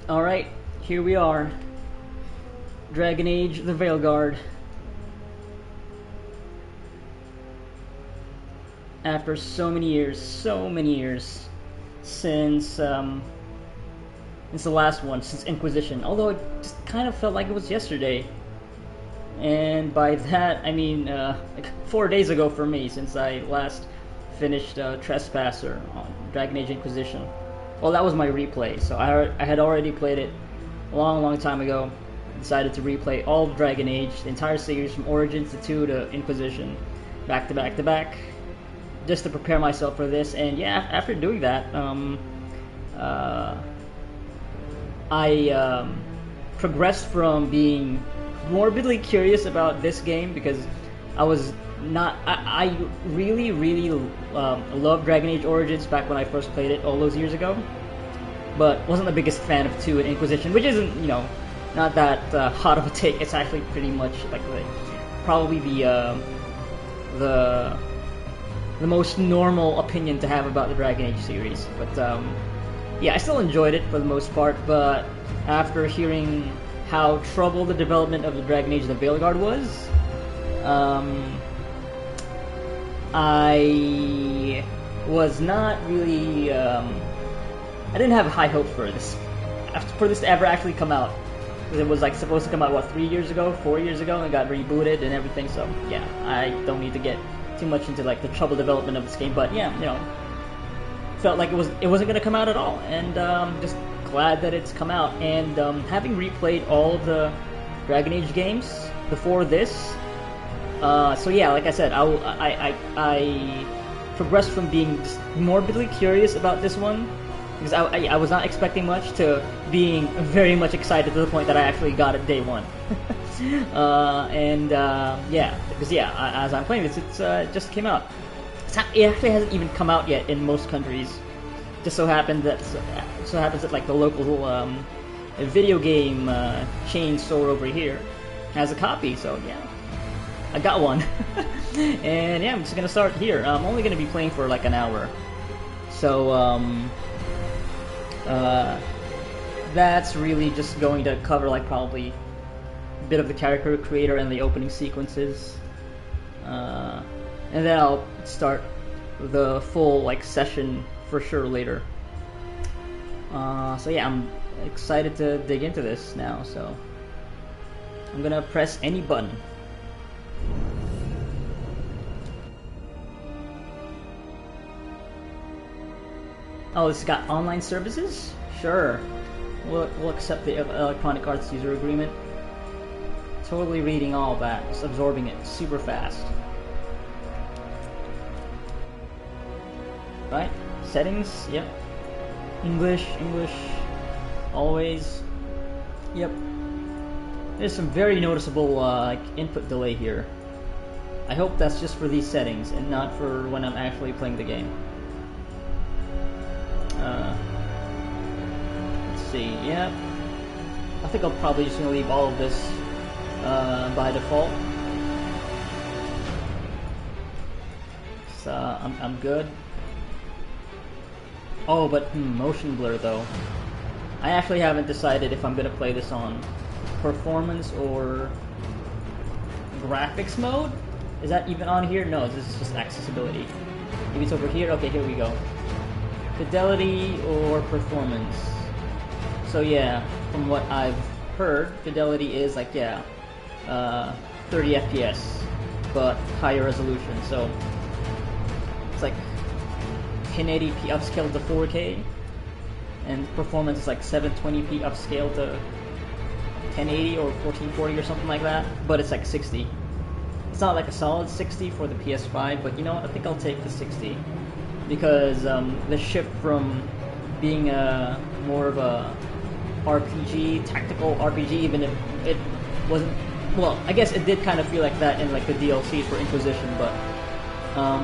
Alright, here we are. Dragon Age, the Veilguard. After so many years since the last one, since Inquisition. Although it just kind of felt like it was yesterday. And by that, I mean like 4 days ago for me, since I last finished Trespasser on Dragon Age Inquisition. Well, that was my replay, so I had already played it a long time ago. Decided to replay all of Dragon Age, the entire series from Origins to 2 to Inquisition, back to back to back, just to prepare myself for this. And yeah, after doing that, I progressed from being morbidly curious about this game because I was not. I really loved Dragon Age Origins back when I first played it all those years ago, but wasn't the biggest fan of 2 and Inquisition, which isn't, you know, not that hot of a take. It's actually pretty much like probably the most normal opinion to have about the Dragon Age series. But yeah, I still enjoyed it for the most part. But after hearing how troubled the development of the Dragon Age the Veilguard was, I was not really. I didn't have high hopes for this to ever actually come out. It was like supposed to come out 4 years ago, and it got rebooted and everything. So yeah, I don't need to get too much into like the troubled development of this game. But yeah, you know, felt like it wasn't gonna come out at all, and just glad that it's come out. And having replayed all of the Dragon Age games before this, so yeah, like I said, I progressed from being just morbidly curious about this one, because I was not expecting much, to being very much excited to the point that I actually got it day one. Yeah, because yeah, as I'm playing this, it just came out. It actually hasn't even come out yet in most countries. Just so happens that like the local video game chain store over here has a copy. So yeah, I got one. And yeah, I'm just gonna start here. I'm only gonna be playing for like an hour, so that's really just going to cover like probably a bit of the character creator and the opening sequences, and then I'll start the full like session for sure later. So yeah, I'm excited to dig into this now, so I'm gonna press any button. Oh, it's got online services? Sure. We'll accept the Electronic Arts user agreement. Totally reading all that, just absorbing it super fast. Right, settings, yep. English, always. Yep. There's some very noticeable like input delay here. I hope that's just for these settings and not for when I'm actually playing the game. Let's see, yeah. I think I'll probably just gonna leave all of this by default. So I'm good. Oh, but motion blur though. I actually haven't decided if I'm gonna play this on performance or graphics mode. Is that even on here? No, this is just accessibility. Maybe it's over here. Okay, here we go. Fidelity or performance. So yeah, from what I've heard, fidelity is like 30 FPS, but higher resolution. So it's like 1080p upscaled to 4K, and performance is like 720p upscaled to 1080 or 1440 or something like that. But it's like 60. It's not like a solid 60 for the PS5, but you know what? I think I'll take the 60. Because the shift from being more of a RPG, tactical RPG, even if it wasn't, well, I guess it did kind of feel like that in like the DLC for Inquisition, but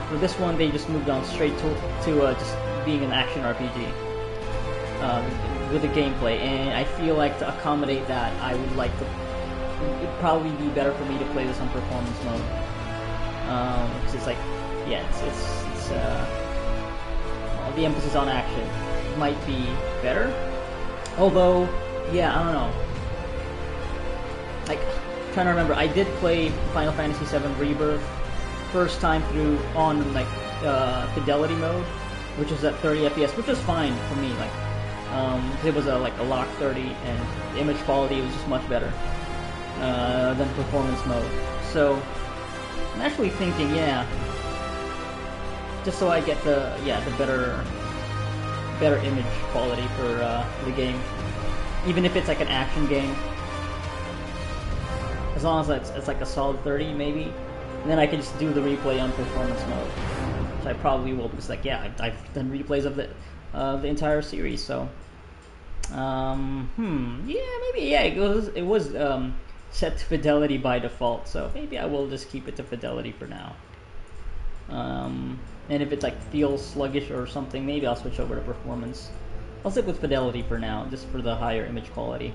for this one they just moved on straight to just being an action RPG with the gameplay, and I feel like to accommodate that, I would like to. It'd probably be better for me to play this on performance mode, because it's like, yeah, it's the emphasis on action might be better. Although yeah, I don't know. Like, trying to remember, I did play Final Fantasy VII Rebirth first time through on like fidelity mode, which is at 30 FPS, which was fine for me. Like, 'cause it was like a lock 30, and the image quality was just much better than performance mode. So I'm actually thinking, yeah, just so I get the better image quality for the game, even if it's like an action game. As long as it's like a solid 30, maybe, and then I can just do the replay on performance mode, which I probably will, because like, yeah, I've done replays of the entire series. So, yeah, maybe, yeah, it was set to fidelity by default, so maybe I will just keep it to fidelity for now. And if it like feels sluggish or something, maybe I'll switch over to performance. I'll stick with fidelity for now, just for the higher image quality.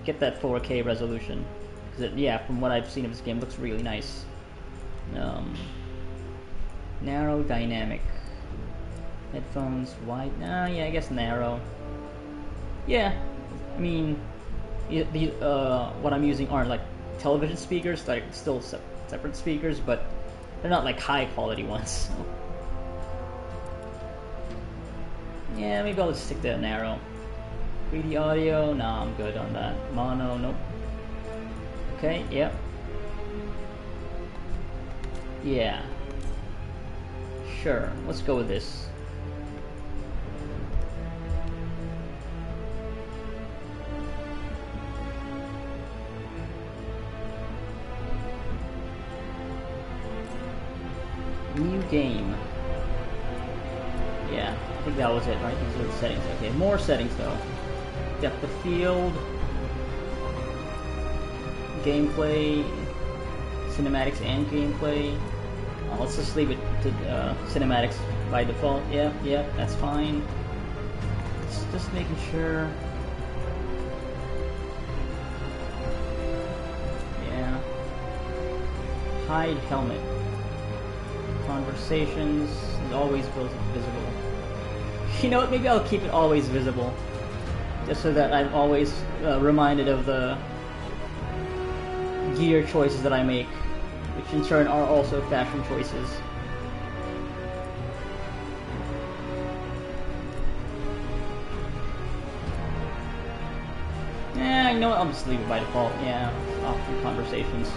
Get that 4K resolution. Yeah, from what I've seen of this game, it looks really nice. Narrow dynamic. Headphones, wide. Nah, yeah, I guess narrow. Yeah, I mean, what I'm using aren't like television speakers, like still separate speakers, but they're not like high quality ones. So. Yeah, maybe I'll just stick to narrow. 3D audio, nah, I'm good on that. Mono, nope. Okay, yep. Yeah. Sure, let's go with this. New game. Yeah, I think that was it, right? These are the settings. Okay, more settings though. Depth of field. Gameplay, cinematics and gameplay. Let's just leave it to cinematics by default. Yeah, that's fine. Just making sure. Yeah. Hide helmet. Conversations is always visible. You know what? Maybe I'll keep it always visible, just so that I'm always reminded of the gear choices that I make, which in turn are also fashion choices. Yeah, you know what? I'll just leave it by default. Yeah, off from conversations.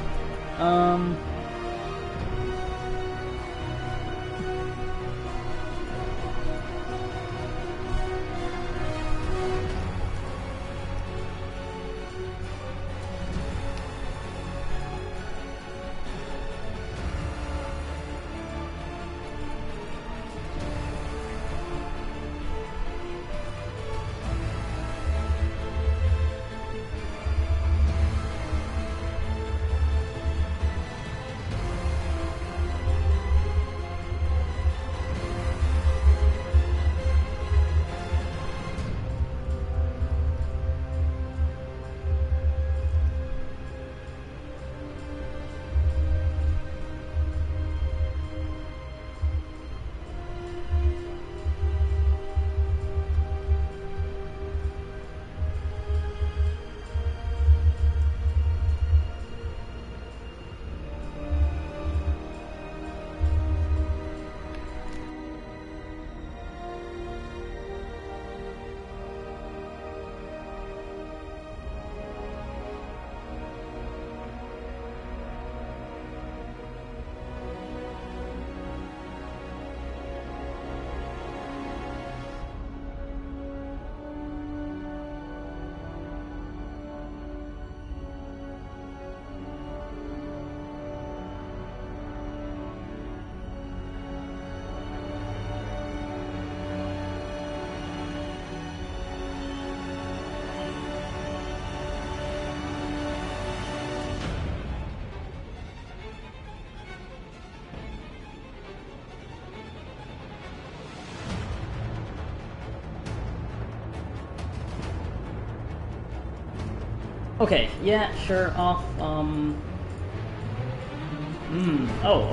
Okay, yeah, sure, off, oh,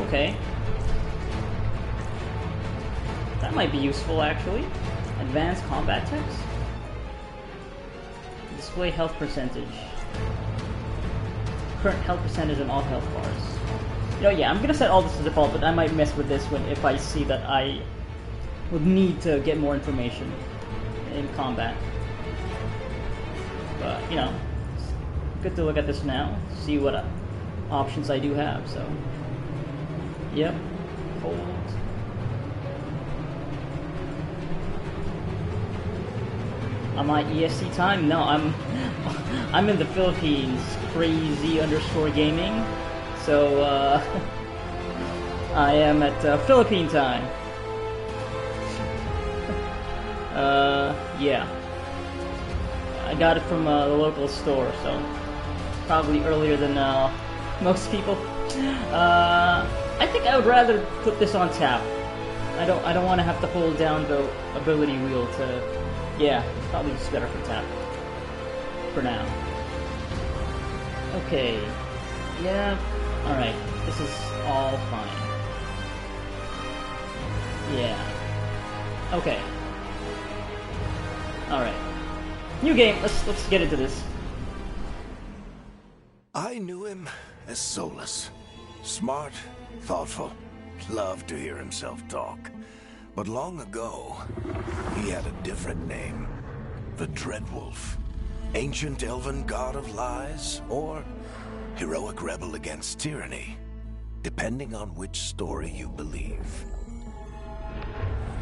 okay. That might be useful, actually. Advanced combat text? Display health percentage. Current health percentage on all health bars. You know, yeah, I'm gonna set all this to default, but I might mess with this when if I see that I would need to get more information in combat. But, you know, it's good to look at this now, see what options I do have, so. Yep. Hold. Am I EST time? No, I'm in the Philippines, crazy_gaming. So I am at Philippine time. Yeah. I got it from the local store, so probably earlier than most people. I think I would rather put this on tap. I don't want to have to hold down the ability wheel to. Yeah, it's probably just better for tap. For now. Okay. Yeah. Alright. This is all fine. Yeah. Okay. Alright. New game. Let's get into this. I knew him as Solus. Smart, thoughtful, loved to hear himself talk. But long ago, he had a different name. The Dreadwolf. Ancient elven god of lies, or heroic rebel against tyranny, depending on which story you believe.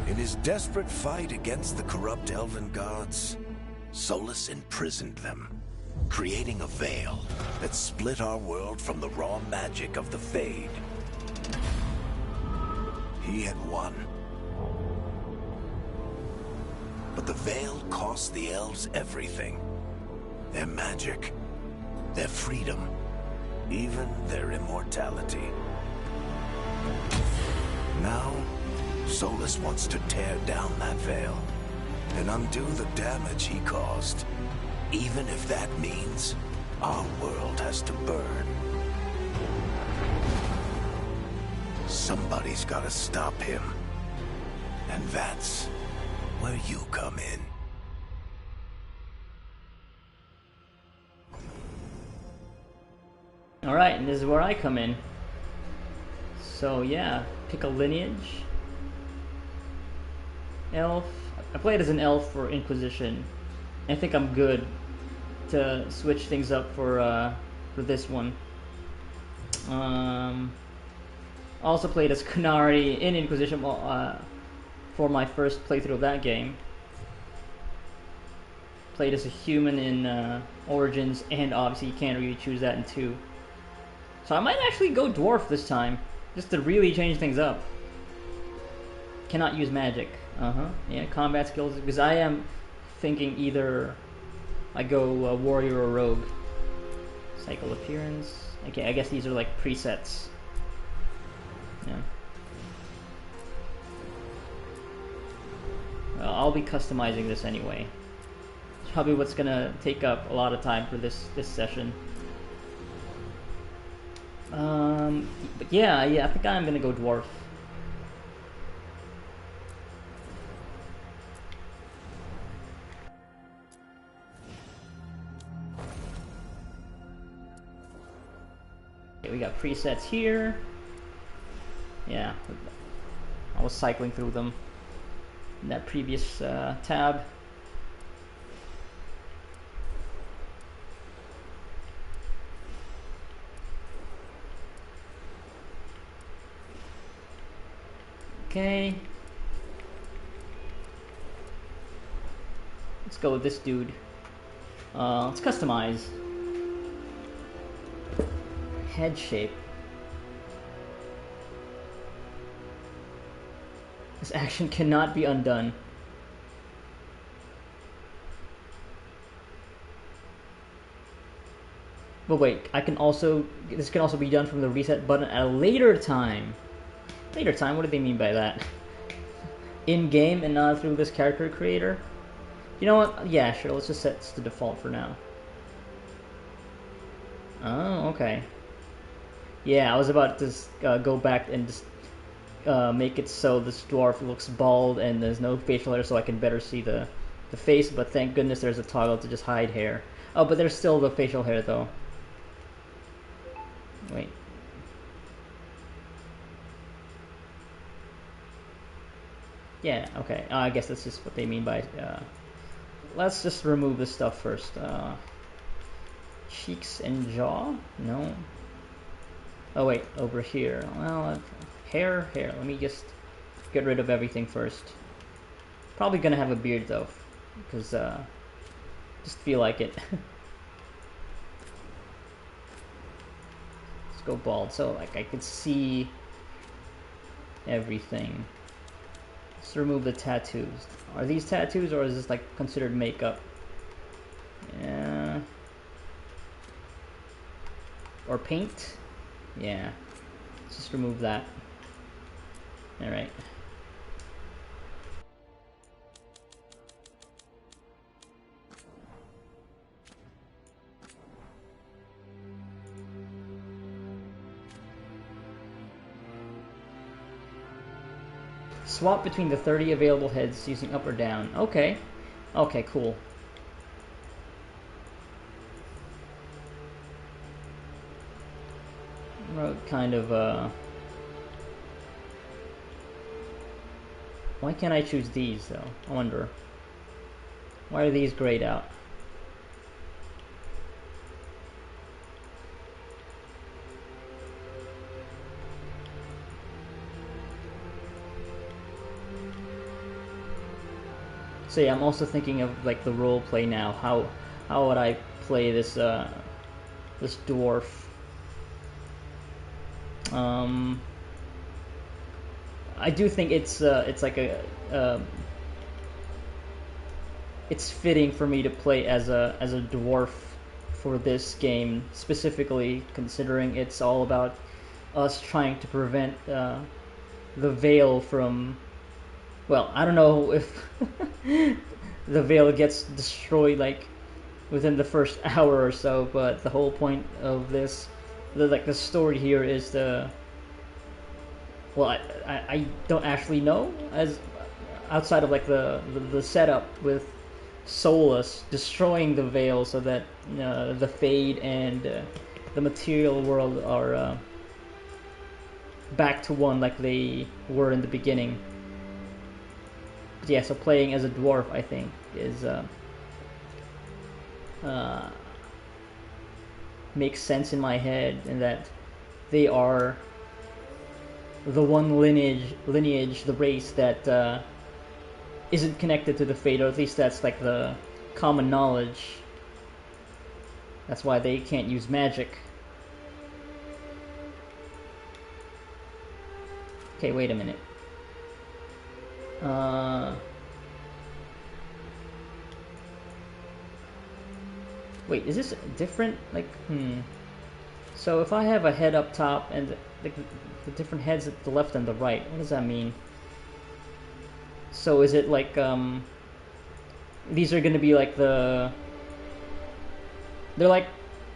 In his desperate fight against the corrupt elven gods, Solus imprisoned them, creating a veil that split our world from the raw magic of the Fade. He had won. But the veil cost the elves everything. Their magic, their freedom, even their immortality. Now, Solus wants to tear down that veil and undo the damage he caused, even if that means our world has to burn. Somebody's gotta stop him, and that's where you come in. Alright, and this is where I come in. So yeah, pick a lineage. Elf. I played as an elf for Inquisition. I think I'm good to switch things up for this one. Also played as Canary in Inquisition for my first playthrough of that game. Played as a human in Origins, and obviously you can't really choose that in 2. So I might actually go dwarf this time, just to really change things up. Cannot use magic. Yeah, combat skills, because I am thinking either I go warrior or rogue. Cycle appearance. Okay, I guess these are like presets. Yeah. Well, I'll be customizing this anyway. It's probably what's gonna take up a lot of time for this session. But yeah, I think I'm gonna go dwarf. Okay, we got presets here. Yeah, I was cycling through them in that previous tab. Okay. Let's go with this dude. Let's customize. Head shape. This action cannot be undone. But wait, this can also be done from the reset button at a later time. Later time? What do they mean by that? In-game and not through this character creator? You know what? Yeah, sure, let's just set this to default for now. Oh, okay. Yeah, I was about to go back and just make it so this dwarf looks bald and there's no facial hair so I can better see the the face, but thank goodness there's a toggle to just hide hair. Oh, but there's still the facial hair though. Wait. Yeah, okay. I guess that's just what they mean by... let's just remove this stuff first. Cheeks and jaw? No. Oh wait, over here. Well, hair. Let me just get rid of everything first. Probably gonna have a beard though, because just feel like it. Let's go bald, so like I could see everything. Let's remove the tattoos. Are these tattoos or is this like considered makeup? Yeah. Or paint? Yeah. Let's just remove that. Alright. Swap between the 30 available heads using up or down. Okay. Okay, cool. Kind of, why can't I choose these, though? I wonder. Why are these grayed out? So yeah, I'm also thinking of like the role play now. How would I play this this dwarf? I do think it's like a it's fitting for me to play as a dwarf for this game, specifically considering it's all about us trying to prevent the Veil from... Well, I don't know if the Veil gets destroyed like within the first hour or so, but the whole point of this, the story here is the... Well, I don't actually know, as outside of like the setup with Solus destroying the Veil so that the Fade and the material world are back to one like they were in the beginning. But yeah, so playing as a dwarf, I think, is makes sense in my head, in that they are the one lineage, the race that isn't connected to the Fate, or at least that's like the common knowledge. That's why they can't use magic. Okay, wait a minute. Wait, is this different? Like, So if I have a head up top and the different heads at the left and the right, what does that mean? So is it like, these are gonna be like they're like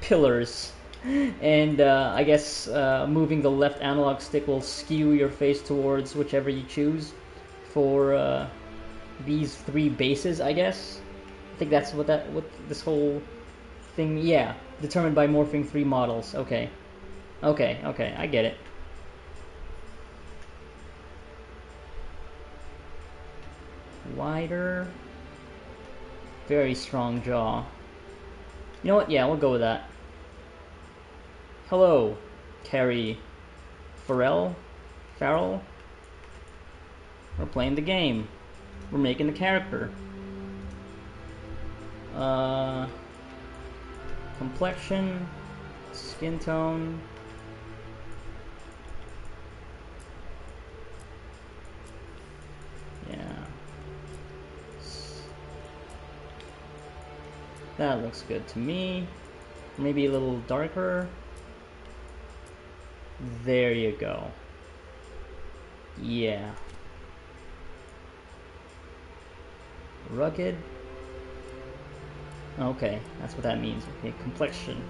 pillars, and I guess moving the left analog stick will skew your face towards whichever you choose for these three bases, I guess. I think that's what this whole thing, yeah, determined by morphing three models. Okay, I get it. Wider, very strong jaw. You know what? Yeah, we'll go with that. Hello, Carrie Farrell. We're playing the game. We're making the character. Complexion, skin tone. Yeah. That looks good to me. Maybe a little darker. There you go. Yeah. Rugged. Okay, that's what that means. Okay, complexion.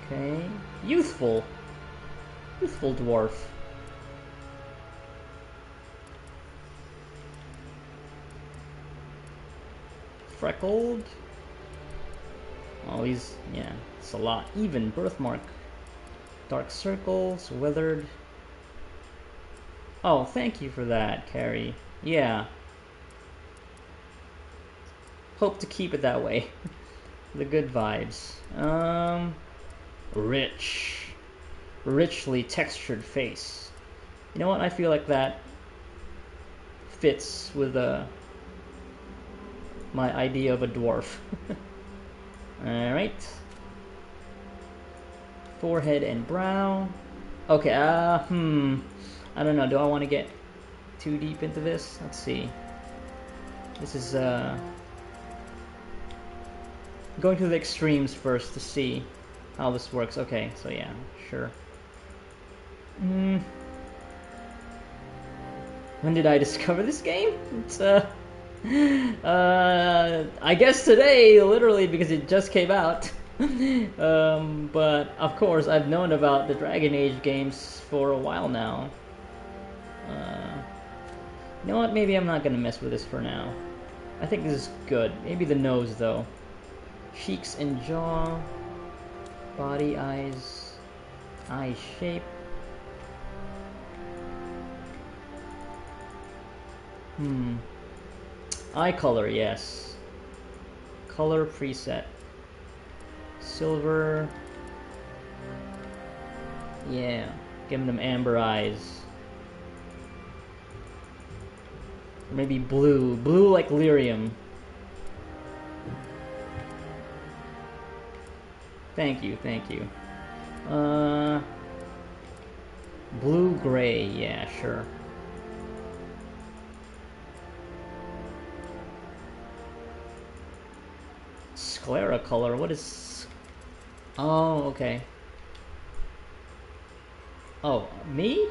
Okay. Youthful dwarf. freckled. Oh, he's, yeah, it's a lot. Even birthmark. Dark circles, weathered. Oh, thank you for that, Carrie. Yeah. Hope to keep it that way. The good vibes. Rich. Richly textured face. You know what? I feel like that fits with my idea of a dwarf. Alright. Forehead and brow. Okay, I don't know. Do I want to get too deep into this? Let's see. This is, going to the extremes first to see how this works. Okay, so yeah, sure. When did I discover this game? It's, I guess today, literally, because it just came out. But, of course, I've known about the Dragon Age games for a while now. You know what? Maybe I'm not gonna mess with this for now. I think this is good. Maybe the nose, though. Cheeks and jaw. Body, eyes. Eye shape. Eye color, yes. Color preset. Silver. Yeah. Give them amber eyes. Or maybe blue. Blue like lyrium. Thank you, thank you. Blue-gray, yeah, sure. Sclera color, what is... Oh, okay. Oh, me?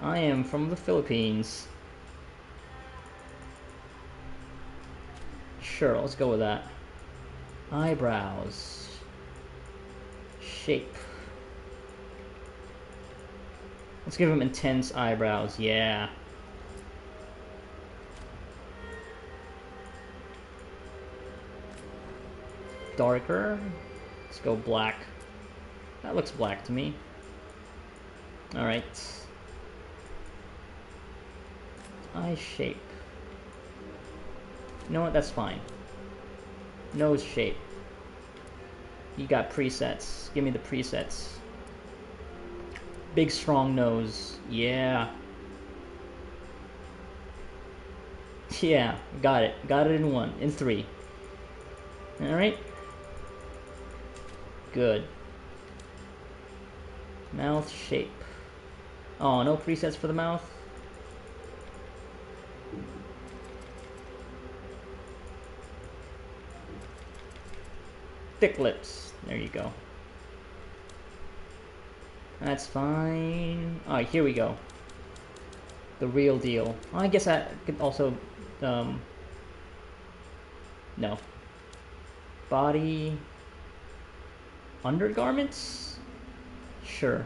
I am from the Philippines. Sure, let's go with that. Eyebrows. Shape. Let's give him intense eyebrows, yeah. Darker. Let's go black. That looks black to me. Alright. Eye shape. You know what? That's fine. Nose shape. You got presets. Give me the presets. Big strong nose. Yeah. Yeah, got it. Got it in one. In three. Alright. Good. Mouth shape. Oh, no presets for the mouth? Thick lips. There you go. That's fine. Alright, here we go. The real deal. I guess I could also, no. Body... Undergarments? Sure.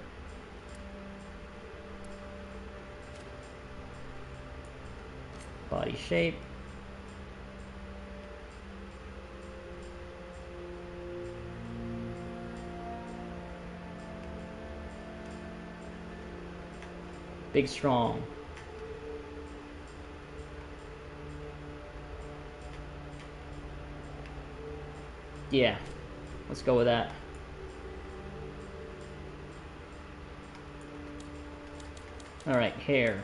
Body shape. Big strong. Yeah. Let's go with that. Alright, hair.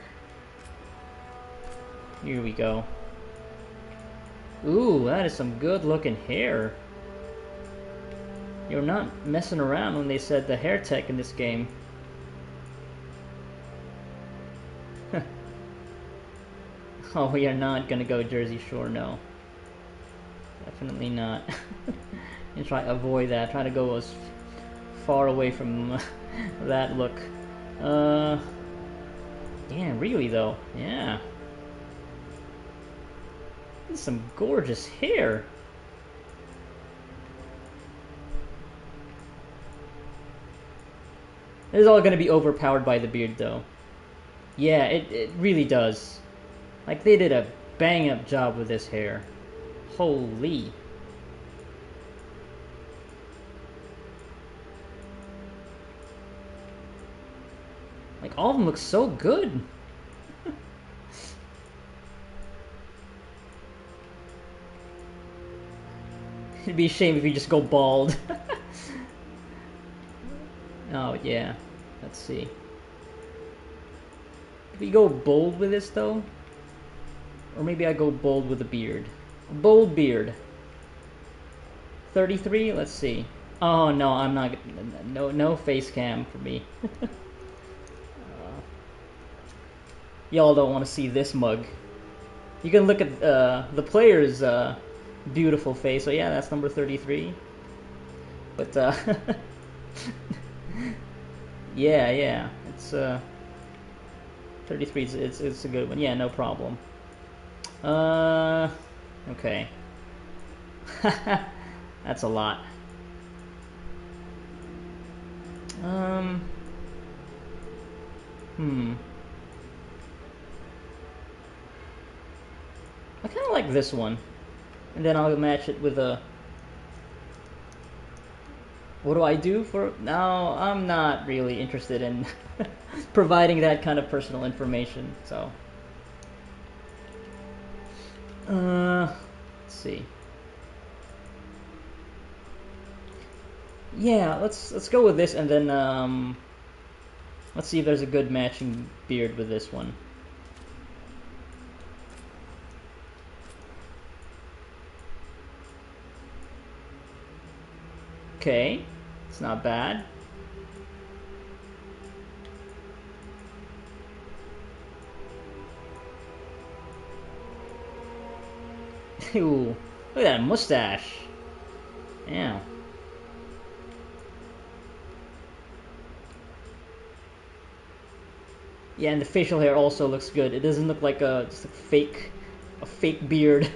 Here we go. Ooh, that is some good looking hair. You're not messing around when they said the hair tech in this game. Oh, we are not gonna go Jersey Shore, no. Definitely not. And try to avoid that. Try to go as far away from that look. Yeah, really though. Yeah. This is some gorgeous hair. This is all gonna be overpowered by the beard though. Yeah, it really does. Like, they did a bang-up job with this hair. Holy. Like, all of them look so good. It'd be a shame if you just go bald. Oh, yeah. Let's see. If we go bold with this, though? Or maybe I go bold with a beard. A bold beard. 33? Let's see. Oh, no, I'm not... No face cam for me. Y'all don't want to see this mug. You can look at the player's beautiful face. So yeah, that's number 33. But yeah, it's 33. It's a good one. Yeah, no problem. Okay. That's a lot. I kind of like this one, and then I'll match it with a... What do I do for... No, I'm not really interested in providing that kind of personal information, so... let's see. Yeah, let's go with this, and then, let's see if there's a good matching beard with this one. Okay, it's not bad. Ooh, look at that mustache. Yeah. Yeah, and the facial hair also looks good. It doesn't look like just a fake beard.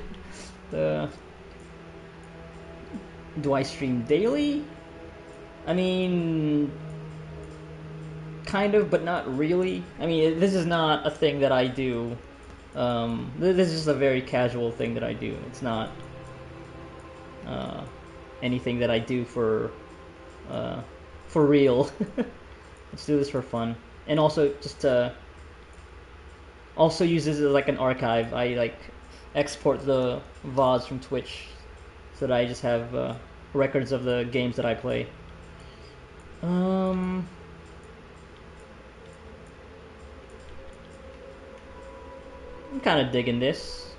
Do I stream daily? I mean, kind of, but not really. I mean, this is not a thing that I do. This is just a very casual thing that I do. It's not anything that I do for real. Let's do this for fun, and also just also use this as like an archive. I like export the VODs from Twitch so that I just have records of the games that I play. I'm kind of digging this.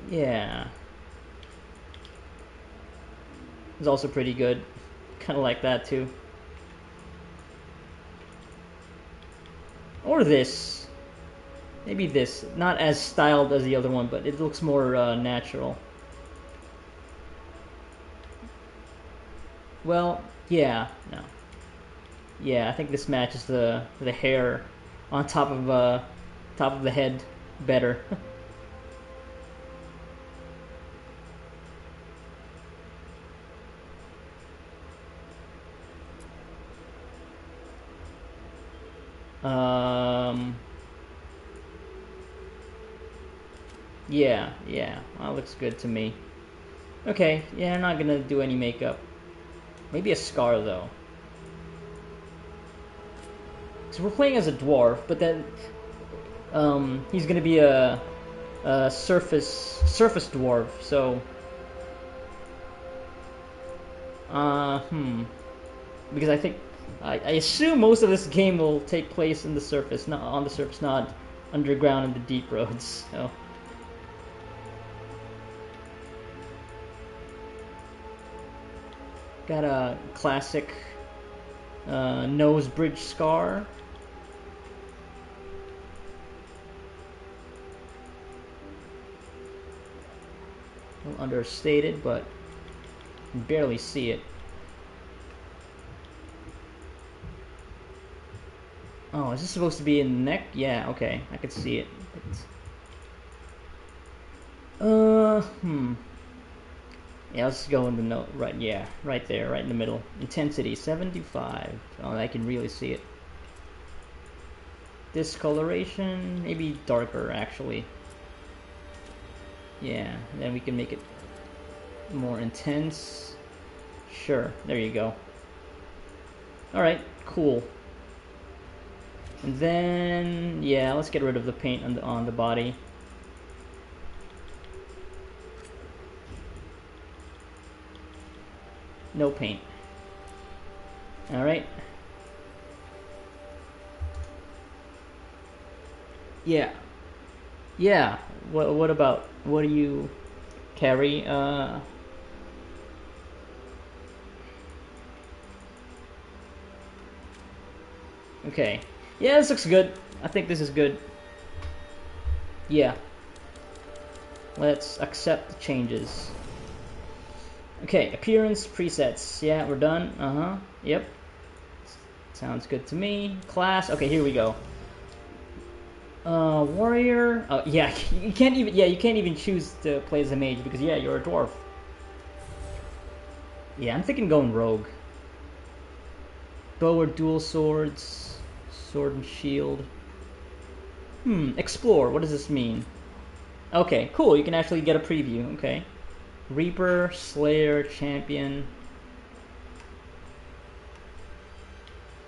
Yeah. It's also pretty good. Kind of like that too. Or this. Maybe this. Not as styled as the other one, but it looks more natural. Well, yeah, no. Yeah, I think this matches the hair on top of the head better. Yeah, that looks good to me. Okay, yeah, I'm not gonna do any makeup. Maybe a scar though. So we're playing as a dwarf, but then he's gonna be a surface dwarf. So because I think I assume most of this game will take place in the surface, not on the surface, not underground in the deep roads. So. Got a classic nose bridge scar. A little understated, but you can barely see it. Oh, is this supposed to be in the neck? Yeah, okay, I could see it. Yeah, let's go in the note, right, yeah, right there, right in the middle. Intensity, 75. Oh, I can really see it. Discoloration, maybe darker, actually. Yeah, then we can make it more intense. Sure, there you go. Alright, cool. And then, yeah, let's get rid of the paint on the body. No paint. Alright. Yeah. Yeah. What about, what do you carry? Okay. Yeah, this looks good. I think this is good. Yeah. Let's accept the changes. Okay, appearance presets. Yeah, we're done. Yep. Sounds good to me. Class. Okay, here we go. Warrior. Oh, yeah. You can't even. Yeah, you can't even choose to play as a mage because yeah, you're a dwarf. Yeah, I'm thinking going rogue. Bow or dual swords. Sword and shield. Explore. What does this mean? Okay, cool. You can actually get a preview. Okay. Reaper, Slayer, Champion.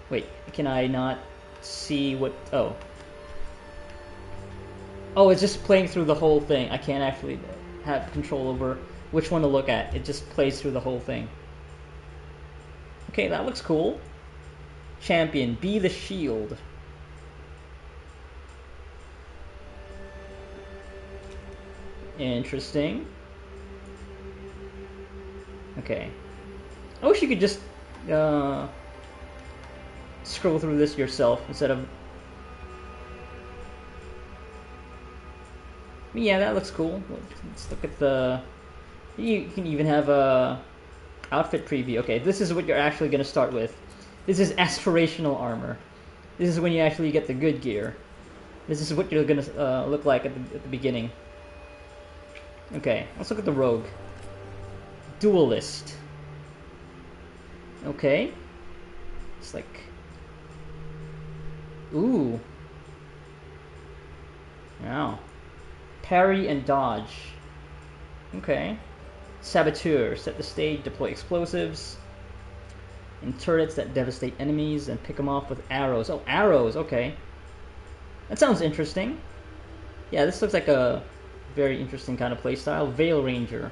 Wait, can I not see what... Oh. Oh, it's just playing through the whole thing. I can't actually have control over which one to look at. It just plays through the whole thing. Okay, that looks cool. Champion, be the shield. Interesting. Okay. I wish you could just scroll through this yourself instead of... Yeah, that looks cool. Let's look at the... You can even have a outfit preview. Okay, this is what you're actually going to start with. This is aspirational armor. This is when you actually get the good gear. This is what you're going to look like at the beginning. Okay, let's look at the rogue. Duelist. Okay. It's like... Ooh. Wow. Parry and dodge. Okay. Saboteur. Set the stage, deploy explosives. And turrets that devastate enemies and pick them off with arrows. Oh, arrows, okay. That sounds interesting. Yeah, this looks like a very interesting kind of playstyle. Veil Ranger.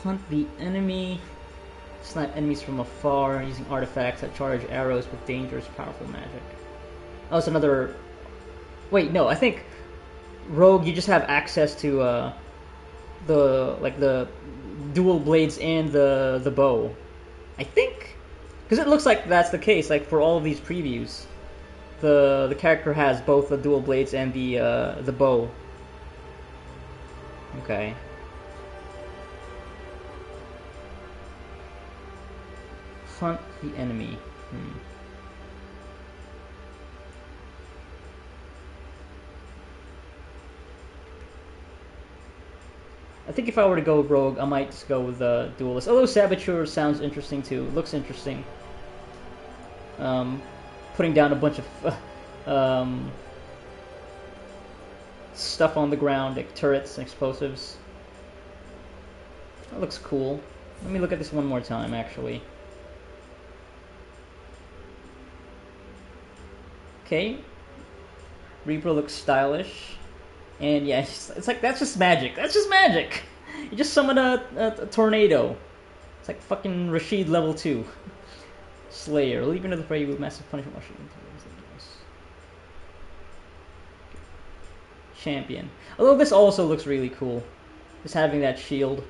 Hunt the enemy. Snipe enemies from afar using artifacts that charge arrows with dangerous, powerful magic. Oh, it's another... Wait, no, I think Rogue, you just have access to the dual blades and the bow. I think, because it looks like that's the case. Like for all of these previews, the character has both the dual blades and the bow. Okay. Hunt the enemy. I think if I were to go rogue, I might just go with the duelist. Although Saboteur sounds interesting too. It looks interesting. Putting down a bunch of stuff on the ground, like turrets and explosives. That looks cool. Let me look at this one more time, actually. Okay. Reaper looks stylish. And yeah, it's like, that's just magic. That's just magic! You just summon a tornado. It's like fucking Rashid level 2. Slayer. Leap into the fray with massive punishment. Champion. Although this also looks really cool. Just having that shield.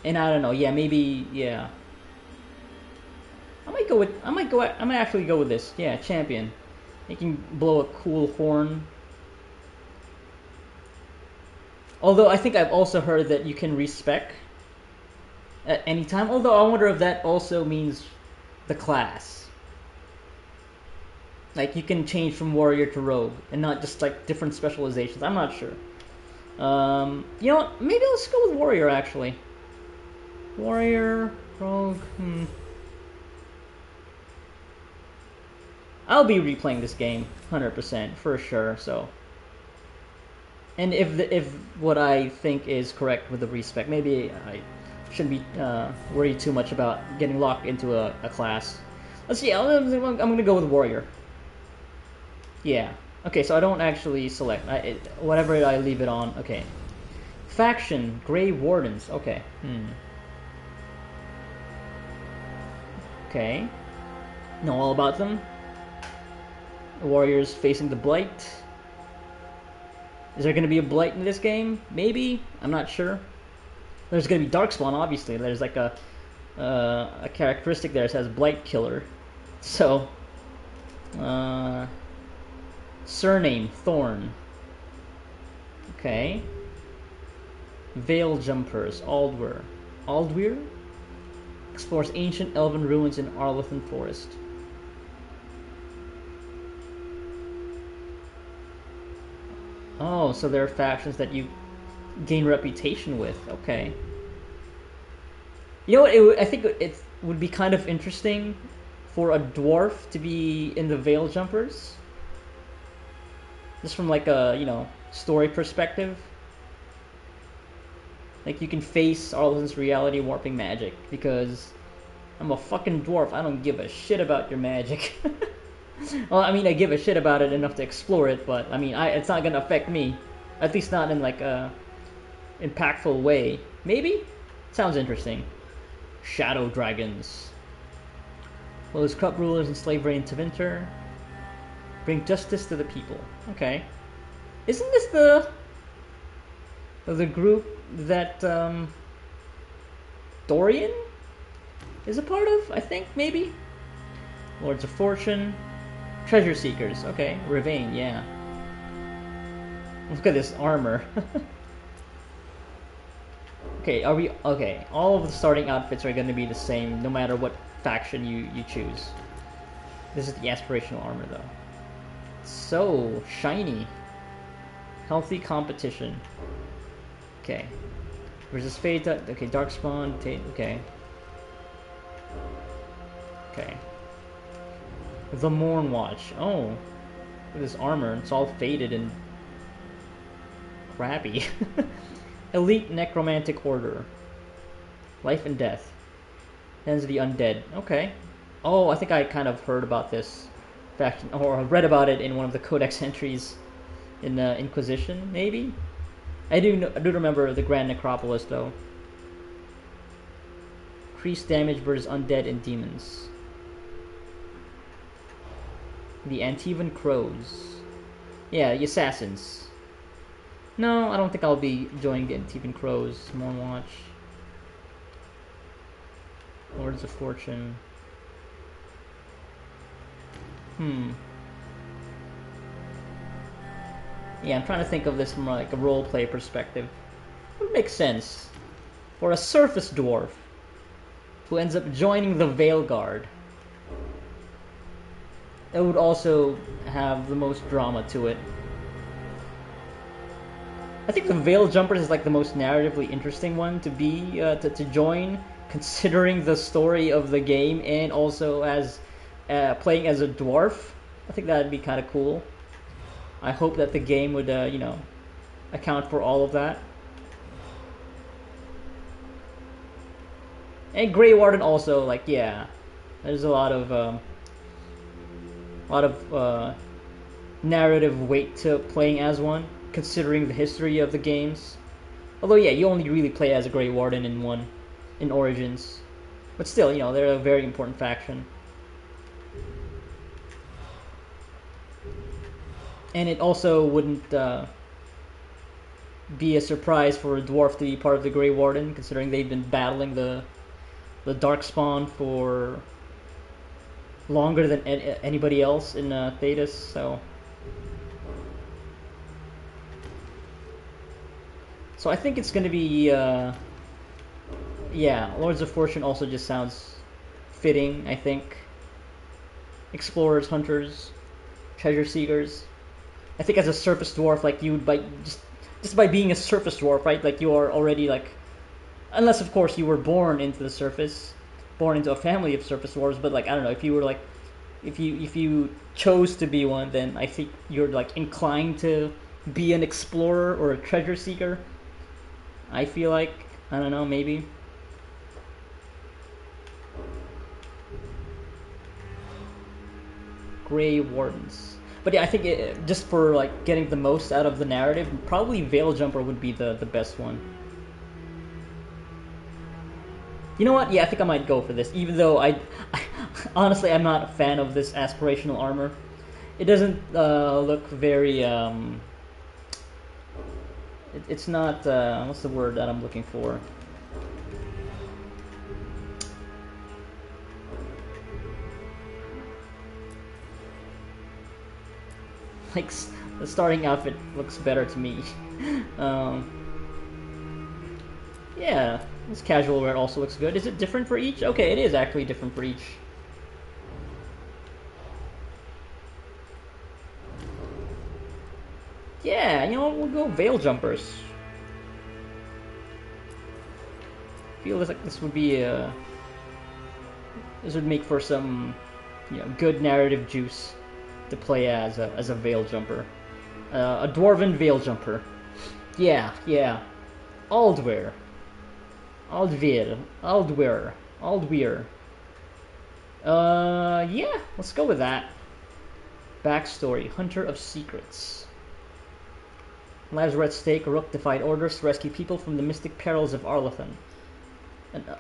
And I don't know, yeah, maybe, yeah. I might actually go with this. Yeah, champion. You can blow a cool horn. Although I think I've also heard that you can respec at any time. Although I wonder if that also means the class. Like you can change from warrior to rogue and not just like different specializations. I'm not sure. You know what? Maybe let's go with warrior actually. Warrior, rogue. I'll be replaying this game 100% for sure. So, and if what I think is correct with the respec, maybe I shouldn't be worried too much about getting locked into a class. Let's see. I'm gonna go with warrior. Yeah. Okay. So I don't actually select. Whatever I leave it on. Okay. Faction Grey Wardens. Okay. Okay. Know all about them. Warriors facing the Blight. Is there going to be a Blight in this game? Maybe. I'm not sure. There's going to be Darkspawn, obviously. There's like a characteristic there that says Blight Killer. So, surname Thorn. Okay. Veil Jumpers, Aldweir. Aldweir? Explores ancient elven ruins in Arlothan Forest. Oh, so there are factions that you gain reputation with. Okay. You know what? I think it would be kind of interesting for a dwarf to be in the Veil Jumpers. Just from like a, story perspective. Like, you can face Arlothan's reality warping magic, because I'm a fucking dwarf. I don't give a shit about your magic. Well, I mean, I give a shit about it enough to explore it, but I mean, it's not gonna affect me. At least not in like a impactful way. Maybe? Sounds interesting. Shadow Dragons. Close corrupt rulers and slavery into winter. Bring justice to the people. Okay. Isn't this the group that Dorian is a part of? I think, maybe? Lords of Fortune. Treasure Seekers. Okay. Ravane, yeah. Look at this armor. Okay, okay, all of the starting outfits are going to be the same no matter what faction you choose. This is the aspirational armor though. So shiny. Healthy competition. Okay. Versus Fate. Okay, Darkspawn. Okay. Okay. The Morn Watch. Oh. Look at this armor. It's all faded and crappy. Elite Necromantic Order. Life and Death. Ends of the Undead. Okay. Oh, I think I kind of heard about this faction, or read about it in one of the Codex entries in the Inquisition, maybe? I do remember the Grand Necropolis, though. Increased damage versus undead and demons. The Antivan Crows. Yeah, the Assassins. No, I don't think I'll be joining the Antivan Crows. Morn Watch. Lords of Fortune. Yeah, I'm trying to think of this from like a roleplay perspective. It would make sense for a surface dwarf who ends up joining the Veilguard. It would also have the most drama to it. I think the Veil Jumpers is like the most narratively interesting one to be to join, considering the story of the game and also as playing as a dwarf. I think that'd be kind of cool. I hope that the game would, account for all of that. And Grey Warden also, like, yeah, there's a lot of narrative weight to playing as one, considering the history of the games. Although, yeah, you only really play as a Grey Warden in Origins, but still, they're a very important faction. And it also wouldn't be a surprise for a dwarf to be part of the Grey Warden, considering they've been battling the Darkspawn for longer than anybody else in Thedas. So I think it's going to be, yeah, Lords of Fortune also just sounds fitting, I think. Explorers, Hunters, Treasure Seekers. I think as a surface dwarf, like, you would, just by being a surface dwarf, right, like, you are already, like, unless, of course, you were born into the surface, born into a family of surface dwarves, but, like, I don't know, if you were, like, If you chose to be one, then I think you're like inclined to be an explorer or a treasure seeker. I feel like, I don't know, maybe. Grey Wardens. But yeah, I think just for like getting the most out of the narrative, probably Veil Jumper would be the best one. You know what? Yeah, I think I might go for this, even though I honestly I'm not a fan of this aspirational armor. It doesn't look very it's not what's the word that I'm looking for? Like the starting outfit looks better to me. um, yeah, this casual wear also looks good. Is it different for each? Okay, it is actually different for each. Yeah, you know, we'll go Veil Jumpers. Feel like this would be this would make for some, you know, good narrative juice to play as a Veil Jumper, a Dwarven Veil Jumper. Yeah, yeah, Aldweir, Aldweir. Yeah, let's go with that. Backstory: Hunter of Secrets. Lives were at stake. Rook defied orders to rescue people from the mystic perils of Arlathan.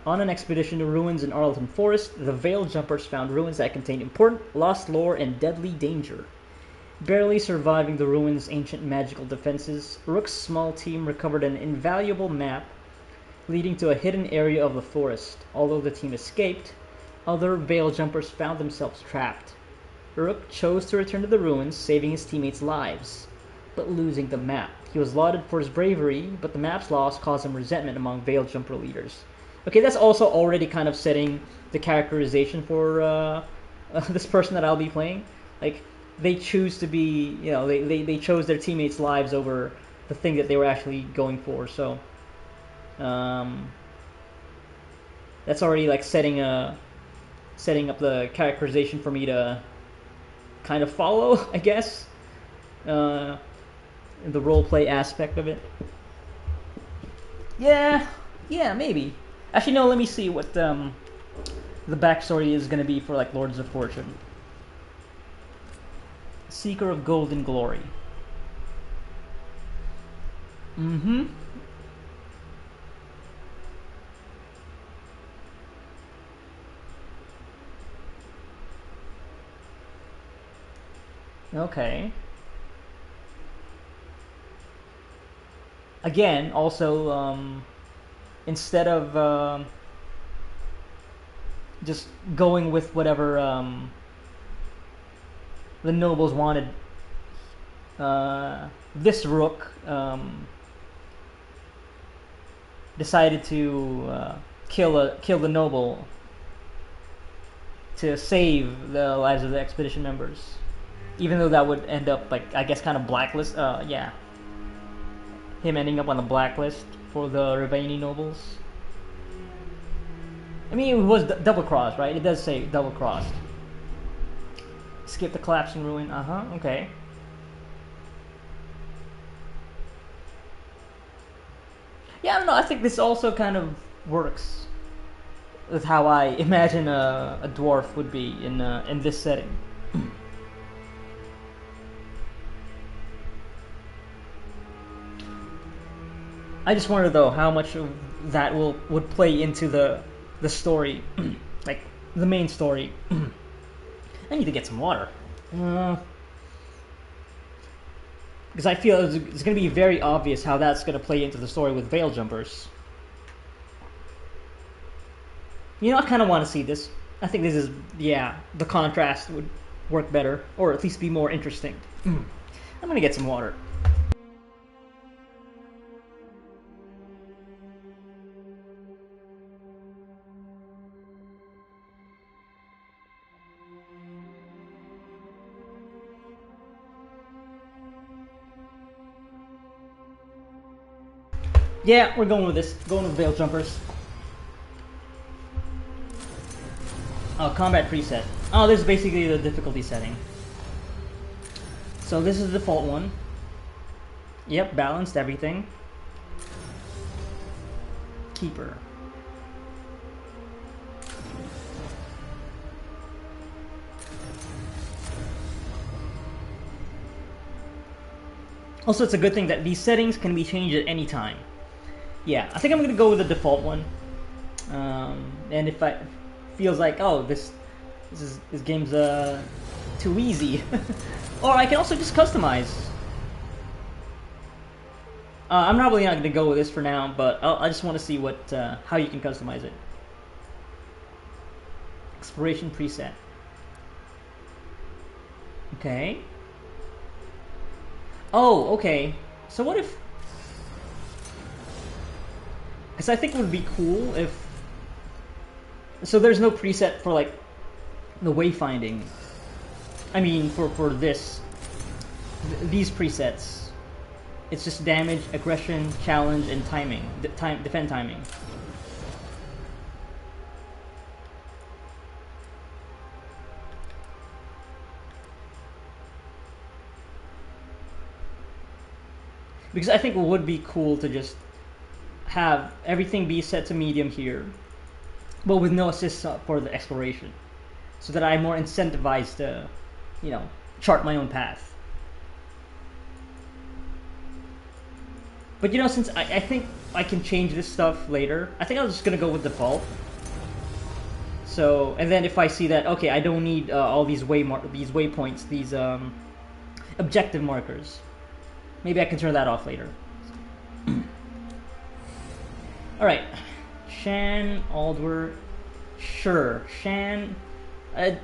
On an expedition to ruins in Arlton Forest, the Veil Jumpers found ruins that contained important lost lore and deadly danger. Barely surviving the ruins' ancient magical defenses, Rook's small team recovered an invaluable map leading to a hidden area of the forest. Although the team escaped, other Veil Jumpers found themselves trapped. Rook chose to return to the ruins, saving his teammates' lives, but losing the map. He was lauded for his bravery, but the map's loss caused him resentment among Veil Jumper leaders. Okay, that's also already kind of setting the characterization for this person that I'll be playing. Like, they choose to be, you know, they chose their teammates' lives over the thing that they were actually going for. So, that's already like setting up the characterization for me to kind of follow, I guess. The roleplay aspect of it. Yeah, maybe. Actually, no. Let me see what the backstory is going to be for like Lords of Fortune. Seeker of Golden Glory. Mm-hmm. Okay. Again, also, instead of just going with whatever the nobles wanted, this Rook decided to kill the noble to save the lives of the expedition members, even though that would end up like, I guess, kind of blacklist. Yeah, him ending up on the blacklist for the Ravani nobles. I mean, it was double crossed, right? It does say double crossed. Skip the collapsing ruin. Okay. Yeah, I don't know. I think this also kind of works with how I imagine a dwarf would be in this setting. I just wonder though how much of that would play into the story, like the main story. I need to get some water. Because I feel it's going to be very obvious how that's going to play into the story with Veil Jumpers. You know, I kind of want to see this. I think this is, yeah, the contrast would work better, or at least be more interesting. I'm going to get some water. Yeah, we're going with this. Going with Veil Jumpers. Oh, combat preset. Oh, this is basically the difficulty setting. So this is the default one. Yep, balanced everything. Keeper. Also, it's a good thing that these settings can be changed at any time. Yeah, I think I'm gonna go with the default one. And if I feels like, oh, this game's too easy, or I can also just customize. I'm probably not gonna go with this for now, but I just want to see what how you can customize it. Exploration preset. Okay. Oh, okay. So what if... Because I think it would be cool if... So there's no preset for, like, the wayfinding. I mean, for this... These presets. It's just damage, aggression, challenge, and timing. Defend timing. Because I think it would be cool to just have everything be set to medium here, but with no assists for the exploration, so that I'm more incentivized to, you know, chart my own path. But you know, since I think I can change this stuff later, I think I'm just gonna go with default. So, and then if I see that, okay, I don't need all these waypoints, these objective markers. Maybe I can turn that off later. Alright. Shan, Aldwer. Sure. Shan. I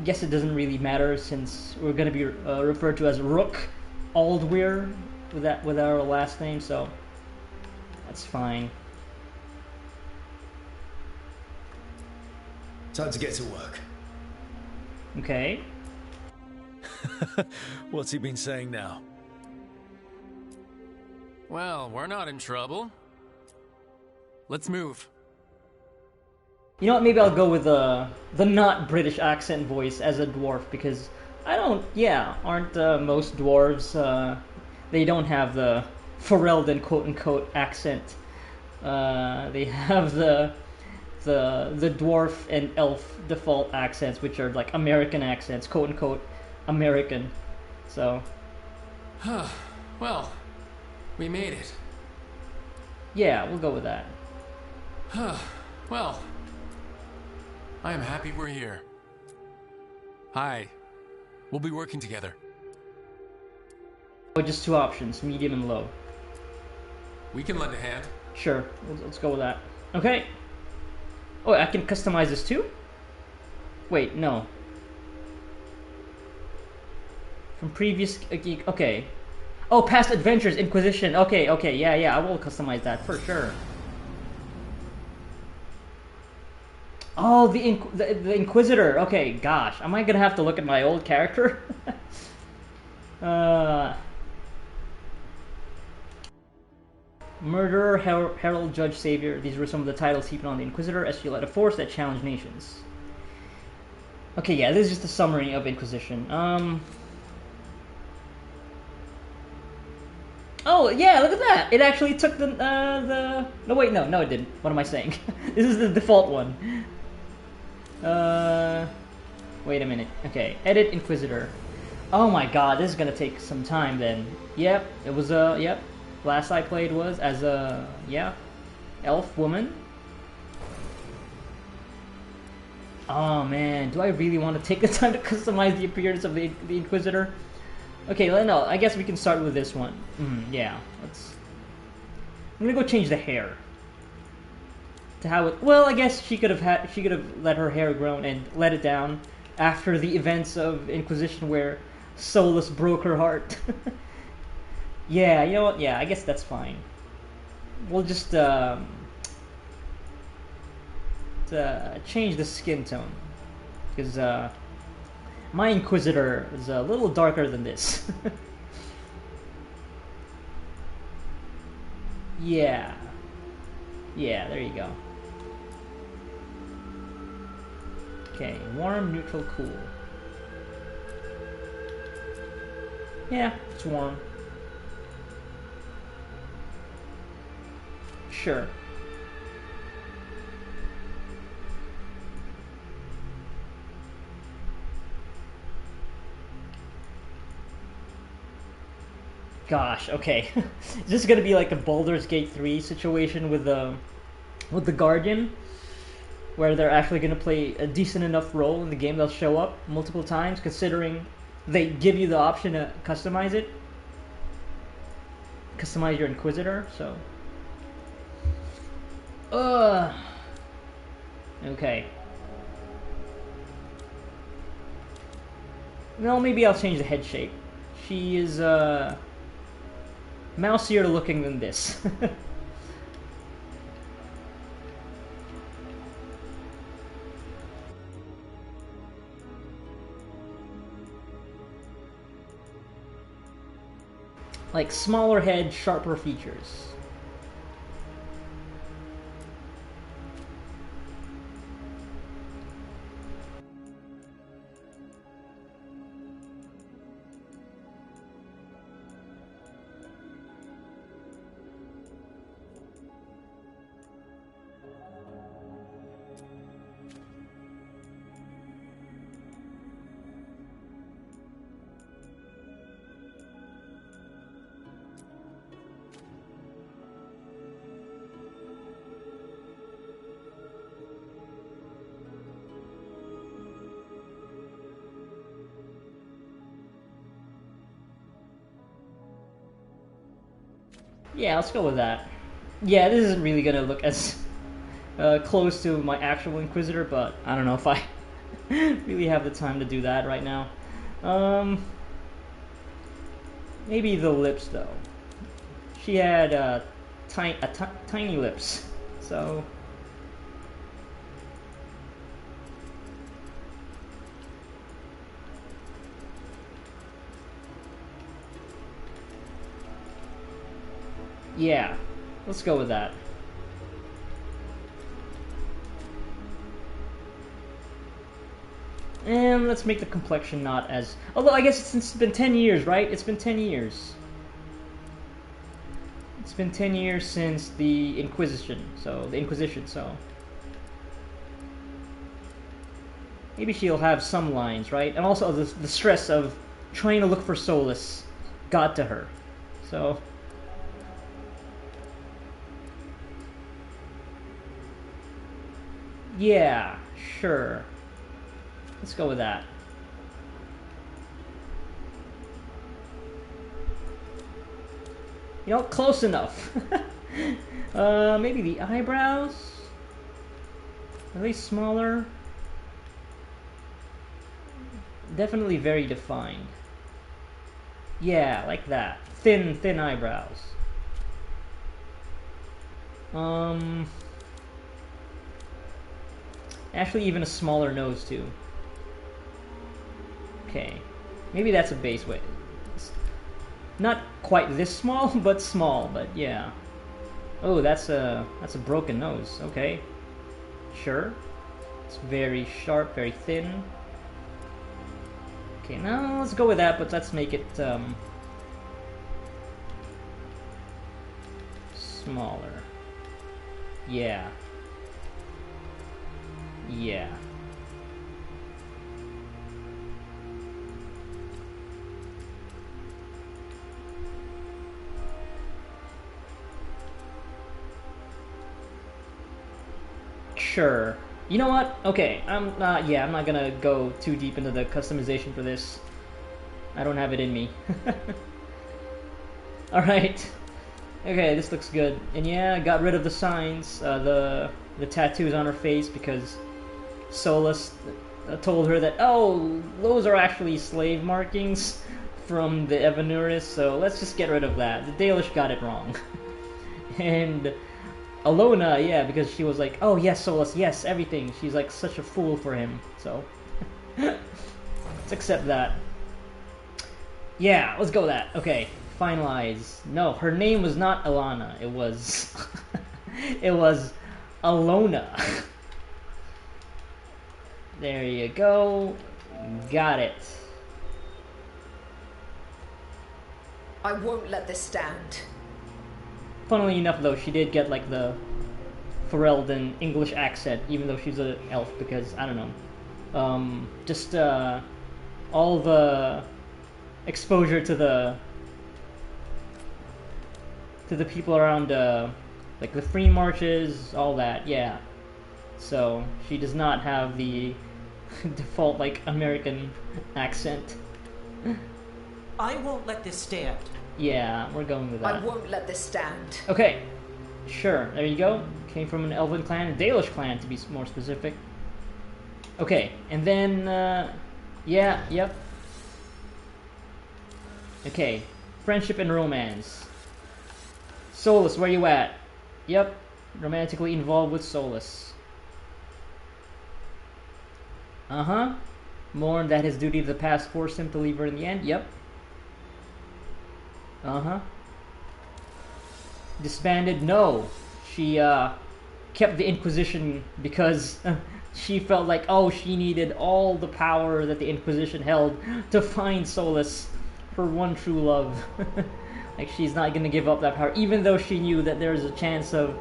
guess it doesn't really matter since we're going to be referred to as Rook Aldwer with our last name, so that's fine. Time to get to work. Okay. What's he been saying now? Well, we're not in trouble. Let's move. You know what, maybe I'll go with the not British accent voice as a dwarf, because I don't, aren't most dwarves, they don't have the Ferelden quote-unquote accent. They have the dwarf and elf default accents, which are like American accents, quote-unquote American, so... Well... We made it. Yeah, we'll go with that. Well, I am happy we're here. Hi. We'll be working together. Oh, just two options, medium and low. We can lend a hand. Sure, let's go with that. Okay. Oh, I can customize this too? Wait, no. From previous... Okay. Oh, past adventures, Inquisition. Okay, yeah, I will customize that for sure. Oh, the Inquisitor. Okay, gosh, am I gonna have to look at my old character? Murderer, Herald, Judge, Savior. These were some of the titles heaped on the Inquisitor as she led a force that challenged nations. Okay, yeah, this is just a summary of Inquisition. Oh, yeah, look at that! It actually took the... No, wait, no, it didn't. What am I saying? This is the default one. Wait a minute. Okay, edit Inquisitor. Oh my god, this is gonna take some time then. Yep, it was, yep. Last I played was as a, elf woman. Oh man, do I really want to take the time to customize the appearance of the Inquisitor? Okay, no, I guess we can start with this one. Yeah, I'm gonna go change the hair to how it. Well, I guess she could have let her hair grow and let it down after the events of Inquisition, where Solus broke her heart. Yeah, you know what? Yeah, I guess that's fine. We'll just change the skin tone, because my Inquisitor is a little darker than this. Yeah, there you go. Okay, warm, neutral, cool. Yeah, it's warm. Sure. Gosh, okay. Is this gonna be like a Baldur's Gate 3 situation with the Guardian? Where they're actually gonna play a decent enough role in the game, they'll show up multiple times, considering they give you the option to customize it. Customize your Inquisitor, so... Okay. Well, maybe I'll change the head shape. She is, mousier looking than this. Like, smaller head, sharper features. Yeah, let's go with that. Yeah, this isn't really gonna look as close to my actual Inquisitor, but I don't know if I really have the time to do that right now. Maybe the lips, though. She had tiny lips, so... Yeah, let's go with that. And let's make the complexion not as... Although, I guess it's been 10 years, right? It's been 10 years. It's been 10 years since the Inquisition, so... Maybe she'll have some lines, right? And also the stress of trying to look for solace got to her. So... Yeah, sure. Let's go with that. You know, close enough. Maybe the eyebrows? Are they smaller? Definitely very defined. Yeah, like that. Thin eyebrows. Actually, even a smaller nose, too. Okay. Maybe that's a base weight. Not quite this small, but small, but yeah. Oh, that's a broken nose. Okay. Sure. It's very sharp, very thin. Okay, now let's go with that, but let's make it, smaller. Yeah. Yeah. Sure. You know what? Okay, I'm not gonna go too deep into the customization for this. I don't have it in me. Alright. Okay, this looks good. And yeah, got rid of the signs, the tattoos on her face, because Solus told her that, oh, those are actually slave markings from the Evanuris, so let's just get rid of that. The Dalish got it wrong. And Alona, yeah, because she was like, oh yes, Solus, yes, everything. She's like such a fool for him, so let's accept that. Yeah, let's go with that. Okay, finalize. No, her name was not Alana, it was it was Alona. There you go. Got it. I won't let this stand. Funnily enough, though, she did get like the Ferelden English accent, even though she's an elf, because I don't know. Just all the exposure to the people around, like the free marches, all that. Yeah. So she does not have the default like American accent. I won't let this stand. Yeah, we're going with that. I won't let this stand. Okay, sure. There you go. Came from an Elven clan, a Dalish clan to be more specific. Okay, and then yeah, yep. Okay, friendship and romance. Solus, where you at? Yep, romantically involved with Solus. Mourned that his duty to the past forced him to leave her in the end. Yep. Disbanded? No. She kept the Inquisition because she felt like, oh, she needed all the power that the Inquisition held to find Solus, her one true love. Like, she's not gonna give up that power, even though she knew that there's a chance of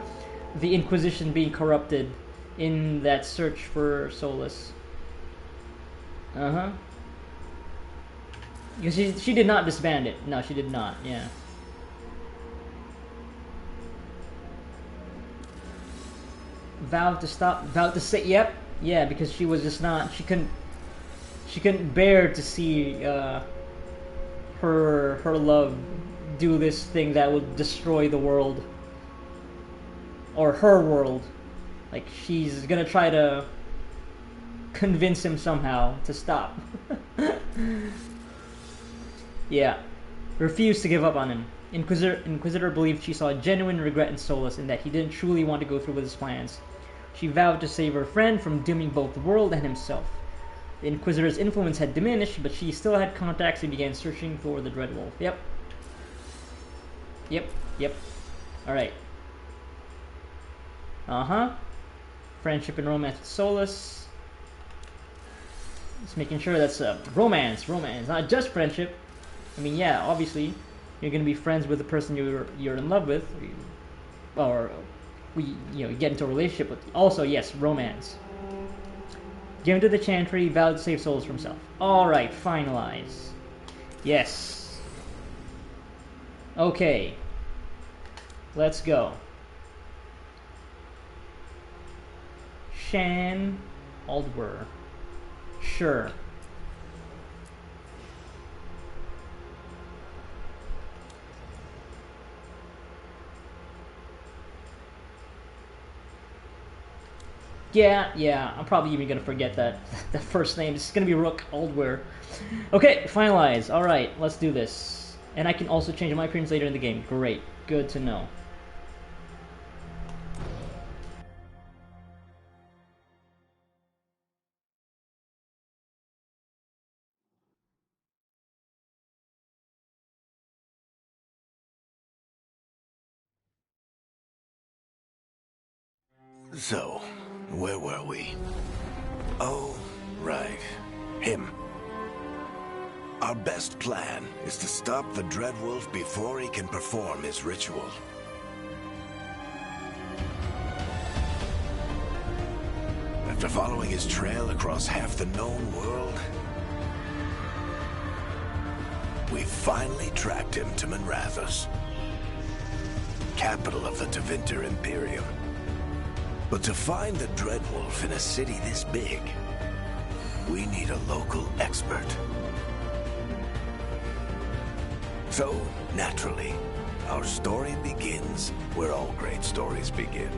the Inquisition being corrupted in that search for Solus. Because she did not disband it. No, she did not. Yeah. Vowed to stop. Vowed to say. Yep. Yeah, because she was just not. She couldn't bear to see her love do this thing that would destroy the world, or her world. Like, she's gonna try to convince him somehow to stop. Yeah. Refused to give up on him. Inquisitor believed she saw genuine regret in Solus and that he didn't truly want to go through with his plans. She vowed to save her friend from dooming both the world and himself. The Inquisitor's influence had diminished, but she still had contacts and began searching for the Dreadwolf. Yep. Alright. Friendship and romance with Solus. Just making sure that's romance, not just friendship. I mean, yeah, obviously, you're gonna be friends with the person you're in love with, or you get into a relationship with. Also, yes, romance. Given to the Chantry, vowed to save Solus from himself. All right, finalize. Yes. Okay. Let's go. Shan Aldwer. Sure. Yeah, I'm probably even gonna forget that first name. It's gonna be Rook Aldwer. Okay, finalize. Alright, let's do this. And I can also change my appearance later in the game. Great. Good to know. So, where were we? Oh, right. Him. Our best plan is to stop the Dreadwolf before he can perform his ritual. After following his trail across half the known world, we finally tracked him to Minrathous, capital of the Tevinter Imperium. But to find the Dreadwolf in a city this big, we need a local expert. So, naturally, our story begins where all great stories begin.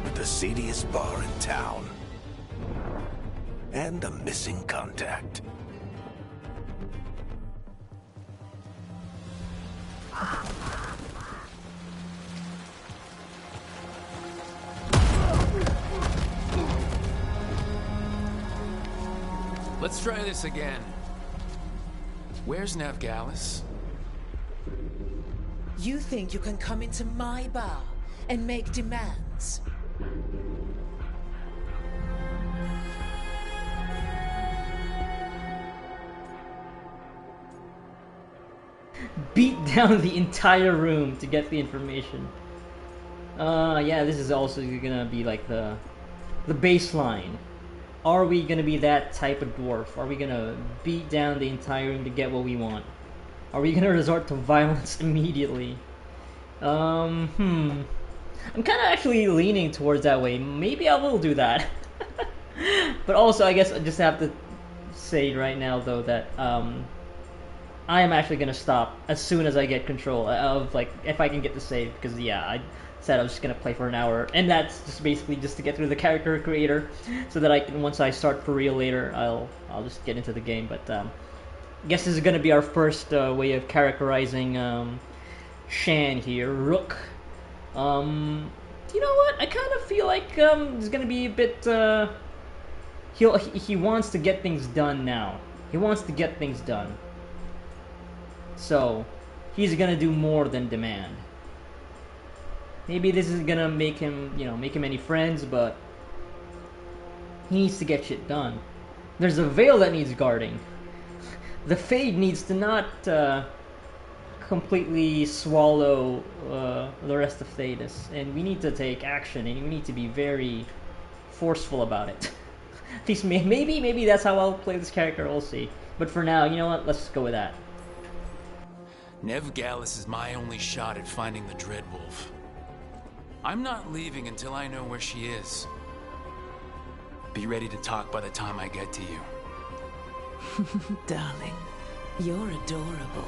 With the seediest bar in town. And a missing contact. Let's try this again. Where's Navgalis? You think you can come into my bar and make demands? beat down the entire room to get the information. Yeah, this is also gonna be like the baseline. Are we gonna be that type of dwarf? Are we gonna beat down the entire room to get what we want? Are we gonna resort to violence immediately? I'm kind of actually leaning towards that way. Maybe I will do that. But also, I guess I just have to say right now, though, that I am actually gonna stop as soon as I get control of, like, if I can get the save, because yeah, I said I was just gonna play for an hour, and that's just basically just to get through the character creator, so that I can, once I start for real later, I'll just get into the game. But I guess this is gonna be our first way of characterizing Shan here, Rook. You know what? I kind of feel like it's gonna be a bit. He wants to get things done now. He wants to get things done. So he's gonna do more than demand. Maybe this is gonna make him, make him any friends, but he needs to get shit done. There's a veil that needs guarding. The Fade needs to not completely swallow the rest of Thedas, and we need to take action, and we need to be very forceful about it. At least maybe that's how I'll play this character. We'll see. But for now, you know what? Let's go with that. Nev Gallus is my only shot at finding the Dreadwolf. I'm not leaving until I know where she is. Be ready to talk by the time I get to you. Darling, you're adorable.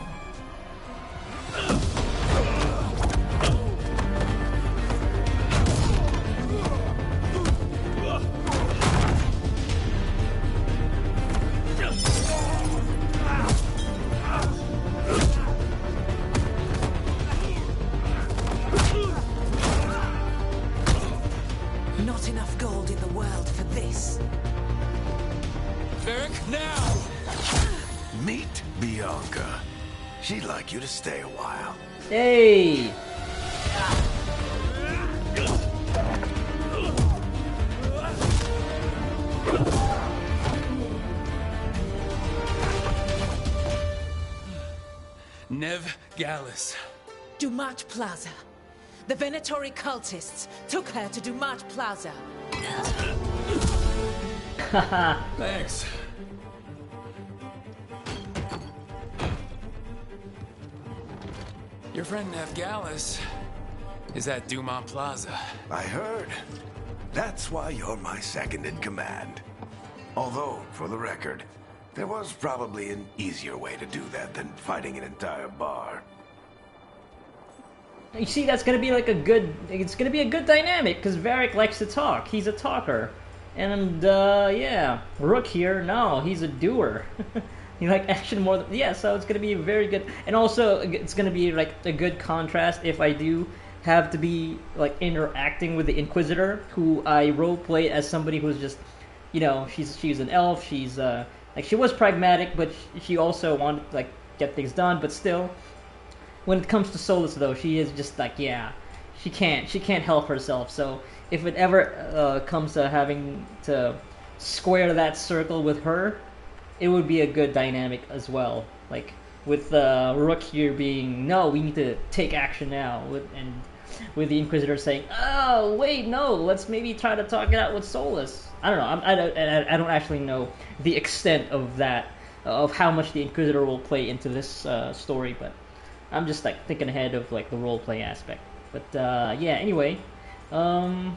Not enough gold in the world for this. Varric, now! Meet Bianca. She'd like you to stay a while. Hey! Nev Gallus. Dumat Plaza. The Venatori cultists took her to Dumat Plaza. Thanks. Your friend Nev Gallus is at Dumont Plaza. I heard. That's why you're my second in command. Although, for the record, there was probably an easier way to do that than fighting an entire bar. You see, that's gonna be like it's gonna be a good dynamic, because Varric likes to talk. He's a talker. And, yeah, Rook here, no, he's a doer. He like action more than, yeah, so it's gonna be very good. And also, it's gonna be like a good contrast if I do have to be like interacting with the Inquisitor, who I roleplay as somebody who's just, she's an elf, she's, like, she was pragmatic, but she also wanted to, like, get things done, but still, when it comes to Solus, though, she is just like, yeah, she can't help herself. So if it ever comes to having to square that circle with her, it would be a good dynamic as well. Like with Rook here being, no, we need to take action now, and with the Inquisitor saying, oh wait, no, let's maybe try to talk it out with Solus. I don't know. I don't actually know the extent of that, of how much the Inquisitor will play into this story, but I'm just like thinking ahead of like the roleplay aspect. But yeah, anyway, yeah,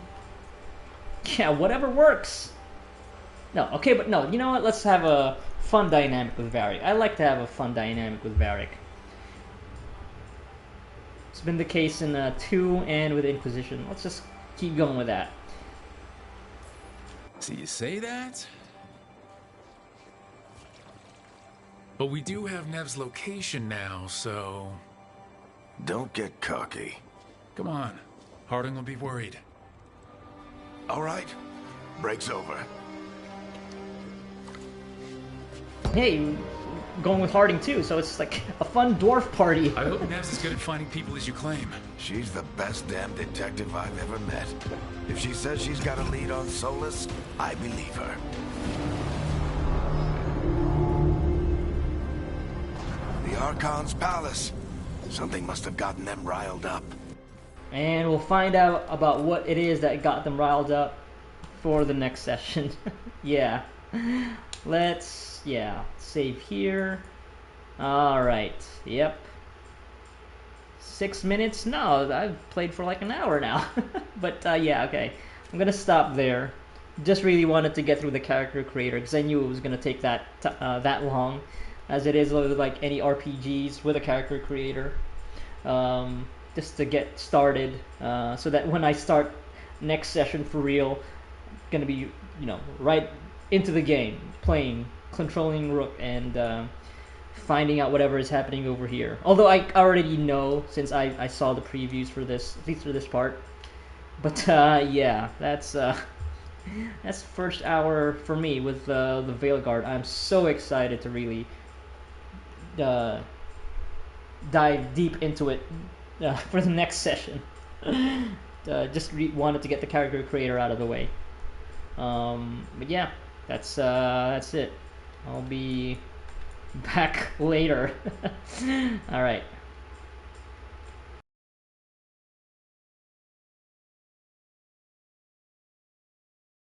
whatever works. No, okay, but no, you know what? Let's have a fun dynamic with Varric. I like to have a fun dynamic with Varric. It's been the case in 2 and with Inquisition. Let's just keep going with that. So you say that? But we do have Nev's location now, so... Don't get cocky. Come on. Harding will be worried. All right. Break's over. Hey, going with Harding too, so it's like a fun dwarf party. I hope Nev's as good at finding people as you claim. She's the best damn detective I've ever met. If she says she's got a lead on Solus, I believe her. The Archon's palace. Something must have gotten them riled up. And we'll find out about what it is that got them riled up for the next session. Yeah. Let's, save here. Alright, yep. 6 minutes? No, I've played for like an hour now. But yeah, okay. I'm gonna stop there. Just really wanted to get through the character creator because I knew it was gonna take that long, as it is like any RPGs with a character creator. Just to get started, so that when I start next session for real, gonna be right into the game, playing, controlling Rook, and finding out whatever is happening over here. Although I already know since I saw the previews for this, at least for this part. But yeah, that's first hour for me with the Veilguard. I'm so excited to really dive deep into it for the next session. Just wanted to get the character creator out of the way. But yeah, that's it. I'll be back later. All right.